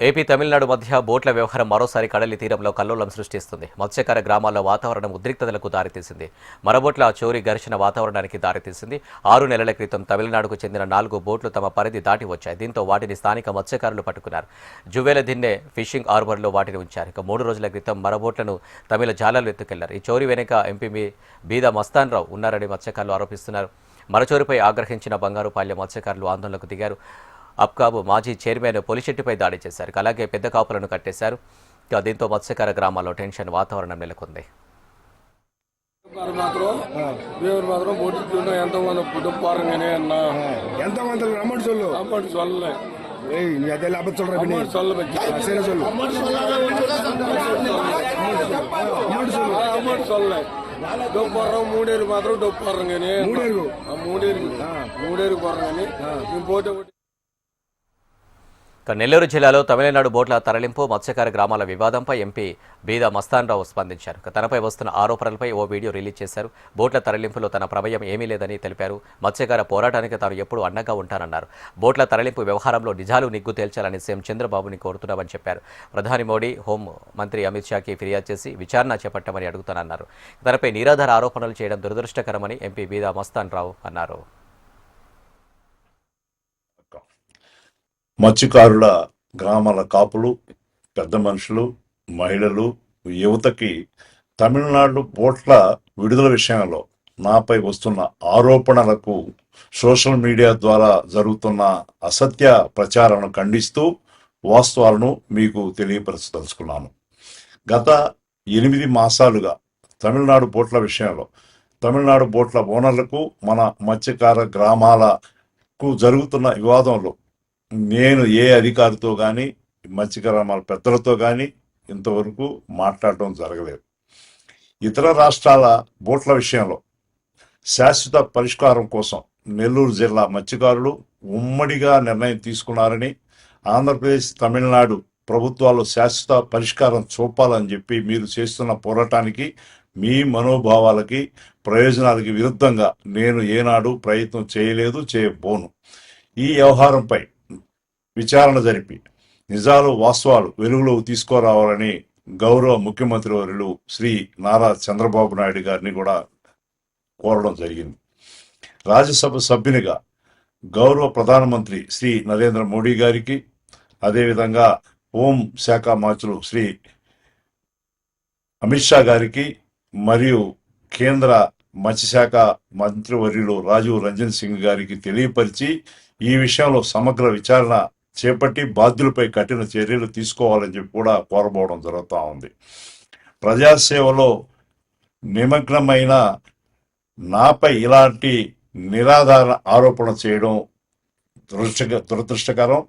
AP Tamil Nadu మధ్య బోట్ల వ్యవహారం మరోసారి కడలి తీరంలో కల్లోలం సృష్టిస్తుంది. మత్స్యకార గ్రామాల్లో వాతావరణం ఉద్రిక్తతలకు దారితీసింది. మరబోట్ల చోరీ ఘర్షణ వాతావరణానికి దారితీసింది. 6 నెలల క్రితం తమిళనాడుకు చెందిన 4 బోట్లు తమ పరిధి దాటి వచ్చాయి. దీంతో వాటిని స్థానిక మత్స్యకారులు పట్టుకున్నారు. జువేల దిన్నె ఫిషింగ్ హార్బర్లో వాటిని ఉంచారు. ఇక 3 రోజుల క్రితం మరబోట్లను తమిళ జాలర్లు ఎత్తుకెళ్లారు. ఈ చోరీ వెనుక ఎంపీ బీద మస్తాన్ రావు ఉన్నారని మత్స్యకారులు ఆరోపిస్తున్నారు. మరచోరిపై ఆగ్రహించిన బంగారుపాళ్యం మత్స్యకారులు ఆందోళనకు దిగారు. అబ్కాబ్ మాజీ చైర్మన్ పొలిశెట్టిపై దాడి చేశారు. అలాగే పెద్ద కాపులను కట్టేశారు. దీంతో మత్స్యకార గ్రామాల్లో టెన్షన్ వాతావరణం నెలకొంది. మూడేరు మాత్రం డొప్పు పోరం కానీ మూడేరు పోరం కానీ పోతే నెల్లూరు జిల్లాలో తమిళనాడు బోట్ల తరలింపు మత్స్యకార గ్రామాల వివాదంపై ఎంపీ బీద మస్తాన్ రావు స్పందించారు. తనపై వస్తున్న ఆరోపణలపై ఓ వీడియో రిలీజ్ చేశారు. బోట్ల తరలింపులో తన ప్రమేయం ఏమీ లేదని తెలిపారు. మత్స్యకార పోరాటానికి తాను ఎప్పుడూ అండగా ఉంటానన్నారు. బోట్ల తరలింపు వ్యవహారంలో నిజాలు నిగ్గు తేల్చాలని సీఎం చంద్రబాబుని కోరుతున్నామని చెప్పారు. ప్రధాని మోడీ, హోం మంత్రి అమిత్ షాకి ఫిర్యాదు చేసి విచారణ చేపట్టమని అడుగుతానన్నారు. తనపై నిరాధార ఆరోపణలు చేయడం దురదృష్టకరమని ఎంపీ బీద మస్తాన్ రావు అన్నారు. మత్స్యకారుల గ్రామాల కాపులు, పెద్ద మనుషులు, మహిళలు, యువతకి తమిళనాడు బోట్ల విడుదల విషయంలో నాపై వస్తున్న ఆరోపణలకు సోషల్ మీడియా ద్వారా జరుగుతున్న అసత్య ప్రచారాలను ఖండిస్తూ వాస్తవాలను మీకు తెలియపరచదలుచుకున్నాను. గత 8 మాసాలుగా తమిళనాడు బోట్ల విషయంలో తమిళనాడు బోట్ల ఓనర్లకు మన మత్స్యకార గ్రామాలకు జరుగుతున్న వివాదంలో నేను ఏ అధికారితో కానీ మత్స్యకార పెద్దలతో కానీ ఇంతవరకు మాట్లాడటం జరగలేదు. ఇతర రాష్ట్రాల బోట్ల విషయంలో శాశ్వత పరిష్కారం కోసం నెల్లూరు జిల్లా మత్స్యకారులు ఉమ్మడిగా నిర్ణయం తీసుకున్నారని, ఆంధ్రప్రదేశ్, తమిళనాడు ప్రభుత్వాలు శాశ్వత పరిష్కారం చూపాలని చెప్పి మీరు చేస్తున్న పోరాటానికి, మీ మనోభావాలకి, ప్రయోజనాలకి విరుద్ధంగా నేను ఏనాడు ప్రయత్నం చేయలేదు, చేయబోను. ఈ వ్యవహారంపై విచారణ జరిపి నిజాలు, వాస్తవాలు వెలుగులోకి తీసుకురావాలని గౌరవ ముఖ్యమంత్రి వర్యులు శ్రీ నారా చంద్రబాబు నాయుడు గారిని కూడా కోరడం జరిగింది. రాజ్యసభ సభ్యునిగా గౌరవ ప్రధానమంత్రి శ్రీ నరేంద్ర మోడీ గారికి, అదేవిధంగా హోం శాఖ మంత్రులు శ్రీ అమిత్ షా గారికి మరియు కేంద్ర మత్స్యశాఖ మంత్రివర్యులు రాజీవ్ రంజన్ సింగ్ గారికి తెలియపరిచి ఈ విషయంలో సమగ్ర విచారణ చేపట్టి బాధ్యులపై కఠిన చర్యలు తీసుకోవాలని చెప్పి కూడా కోరబోవడం జరుగుతూ ఉంది. ప్రజాసేవలో నిమగ్నమైన నాపై ఇలాంటి నిరాధార ఆరోపణ చేయడం దురదృష్టకరం,